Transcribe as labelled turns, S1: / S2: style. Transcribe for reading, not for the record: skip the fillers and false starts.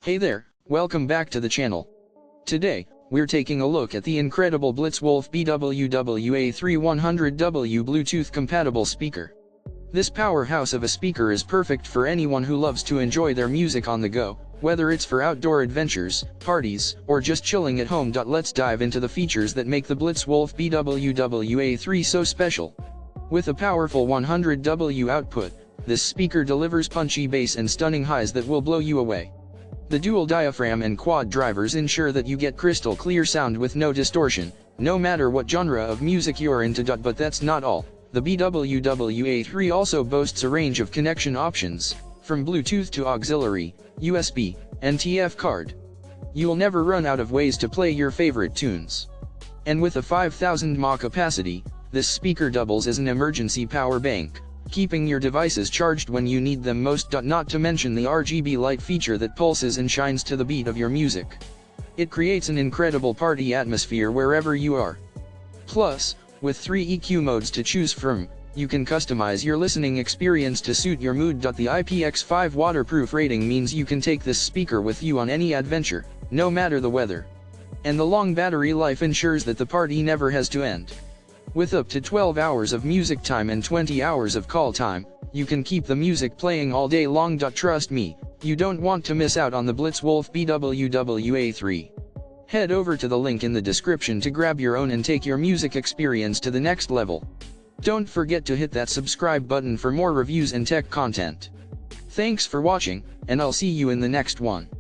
S1: Hey there, welcome back to the channel. Today, we're taking a look at the incredible BlitzWolf BW-WA3 100W Bluetooth compatible speaker. This powerhouse of a speaker is perfect for anyone who loves to enjoy their music on the go, whether it's for outdoor adventures, parties, or just chilling at home. Let's dive into the features that make the BlitzWolf BW-WA3 so special. With a powerful 100W output, this speaker delivers punchy bass and stunning highs that will blow you away. The dual diaphragm and quad drivers ensure that you get crystal clear sound with no distortion, no matter what genre of music you're into. But that's not all. The BW-WA3 also boasts a range of connection options, from Bluetooth to auxiliary, USB, and TF card. You'll never run out of ways to play your favorite tunes. And with a 5000 mAh capacity, this speaker doubles as an emergency power bank, keeping your devices charged when you need them most. Not to mention the RGB light feature that pulses and shines to the beat of your music. It creates an incredible party atmosphere wherever you are. Plus, with 3 EQ modes to choose from, you can customize your listening experience to suit your mood. The IPX5 waterproof rating means you can take this speaker with you on any adventure, no matter the weather. And the long battery life ensures that the party never has to end. With up to 12 hours of music time and 20 hours of call time, you can keep the music playing all day long. Trust me, you don't want to miss out on the BlitzWolf BW-WA3. Head over to the link in the description to grab your own and take your music experience to the next level. Don't forget to hit that subscribe button for more reviews and tech content. Thanks for watching, and I'll see you in the next one.